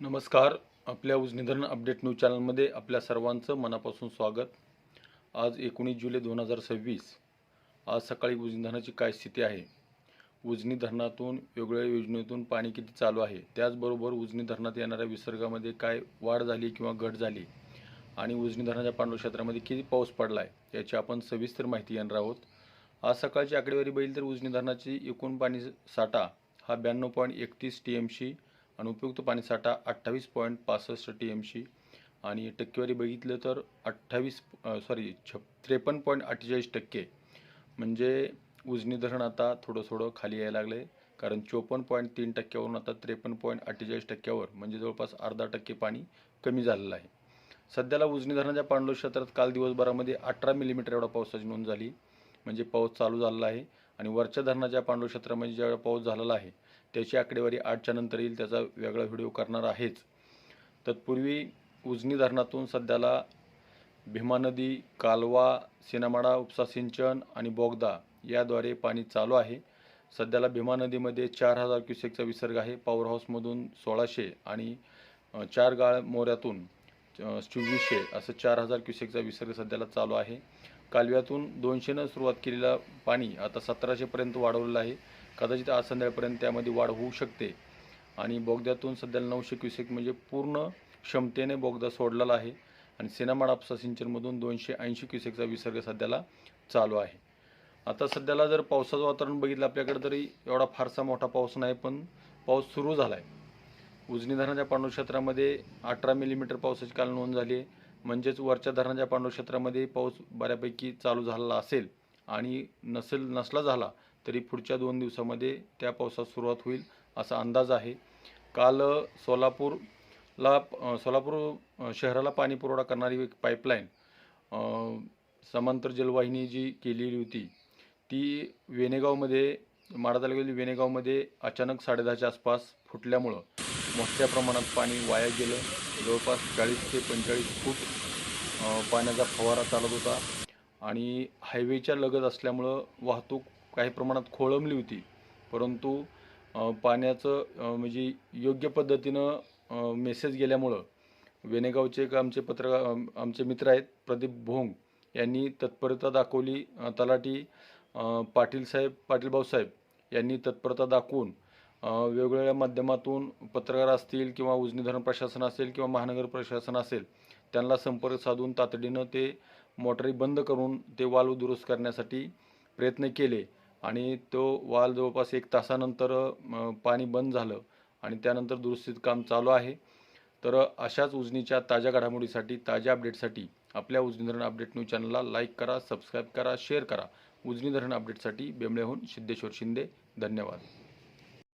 नमस्कार. आपल्या उजनी धरण अपडेट न्यूज चॅनलमध्ये आपल्या सर्वांचं मनापासून स्वागत. आज 19 जुलै 2026. आज सकाळी उजनी धरणाची काय स्थिती आहे, उजनी धरणातून वेगवेगळ्या योजनेतून पाणी किती चालू आहे, त्याचबरोबर उजनी धरणात येणाऱ्या विसर्गामध्ये काय वाढ झाली किंवा घट झाली आणि उजनी धरणाच्या पाणलोट क्षेत्रामध्ये किती पाऊस पडला आहे याची आपण सविस्तर माहिती घेणार आहोत. आज सकाळची आकडेवारी बघितली तर उजनी धरणाची एकूण पाणी साठा हा 92.31 TMC आणि उपयुक्त पाणीसाठा 28.65 TMC आणि टक्केवारी बघितलं तर 53.48%. म्हणजे उजनी धरण आता थोडं खाली यायला लागलं आहे, कारण 54.3% आता 53.48% म्हणजे जवळपास अर्धा टक्के पाणी कमी झालेलं आहे. सध्याला उजनी धरणाच्या पाणलोट क्षेत्रात काल दिवसभरामध्ये 18 मिलीमीटर एवढा पावसाची नोंद झाली, म्हणजे पाऊस चालू झालेला आहे. आणि वरच्या धरणाच्या पाणलोट क्षेत्रामध्ये ज्यावेळेला पाऊस झालेला आहे त्याची आकडेवारी 8च्या नंतर येईल, त्याचा वेगळा व्हिडिओ करणार आहेच. तत्पूर्वी उजनी धरणातून सध्याला भीमा नदी, कालवा, सिनामाडा उपसा सिंचन आणि बोगदा याद्वारे पाणी चालू आहे. सध्याला भीमा नदीमध्ये 4000 क्युसेकचा विसर्ग आहे. पॉवर हाऊसमधून 1600 आणि 4 गाळ मोऱ्यातून 2400 असं 4000 क्युसेकचा विसर्ग सध्याला चालू आहे. कालव्यातून 200 सुरुवात केलेला पाणी आता 1700पर्यंत वाढवलेलं आहे. कदाचित आज संध्याकाळपर्यंत त्यामध्ये वाढ होऊ शकते. आणि बोगद्यातून सध्याला 900 क्युसेक म्हणजे पूर्ण क्षमतेने बोगदा सोडलेला आहे. आणि सिनामाडा उपसा सिंचनमधून 280 क्युसेकचा विसर्ग सध्याला चालू आहे. आता सध्याला जर पावसाचं वातावरण बघितलं आपल्याकडे तरी एवढा फारसा मोठा पाऊस नाही, पण पाऊस सुरू झाला आहे. उजनी धरणाच्या पाणलोट क्षेत्रामध्ये 18 मिलीमीटर पावसाची काल नोंद झाली आहे, म्हणजेच वरच्या धरणाच्या पाणलोट क्षेत्रामध्ये पाऊस बऱ्यापैकी चालू झालेला असेल आणि नसला झाला तरी पुढच्या 2 दिवसामध्ये त्या पावसास सुरुवात होईल असा अंदाज आहे. काल सोलापूर शहराला पाणी पुरवठा करणारी एक पाईपलाईन समांतर जलवाहिनी जी केलेली होती ती वेणेगावमध्ये, माढा तालुक्यातील वेणेगावमध्ये अचानक 10:30च्या आसपास फुटल्यामुळं मोठ्या प्रमाणात पाणी वाया गेलं. जवळपास 40 ते 45 फूट पाण्याचा फवारा चालत होता आणि हायवेच्या लगत असल्यामुळं वाहतूक काही प्रमाणात खोळंबली होती. परंतु पाण्याचं म्हणजे योग्य पद्धतीनं मेसेज गेल्यामुळं वेणेगावचे एक आमचे मित्र आहेत प्रदीप भोंग यांनी तत्परता दाखवली. तलाठी पाटील भाऊसाहेब यांनी तत्परता दाखवून वेगवेगळ्या माध्यमातून पत्रकार असतील किंवा उजनी धरण प्रशासन असेल किंवा महानगर प्रशासन असेल त्यांना संपर्क साधून तातडीनं ते मोटारी बंद करून ते वाल्व दुरुस्त करण्यासाठी प्रयत्न केले आणि तो वाल्व जवळपास 1 तासानंतर पाणी बंद झालं आणि त्यानंतर दुरुस्तीचं काम चालू आहे. तर अशाच उजनीच्या ताज्या घडामोडीसाठी, ताज्या अपडेटसाठी आपल्या उजनी धरण अपडेट न्यूज चॅनलला लाईक करा, सबस्क्राईब करा, शेअर करा. उजनी धरण अपडेटसाठी बेंबळ्याहून सिद्धेश्वर शिंदे. धन्यवाद.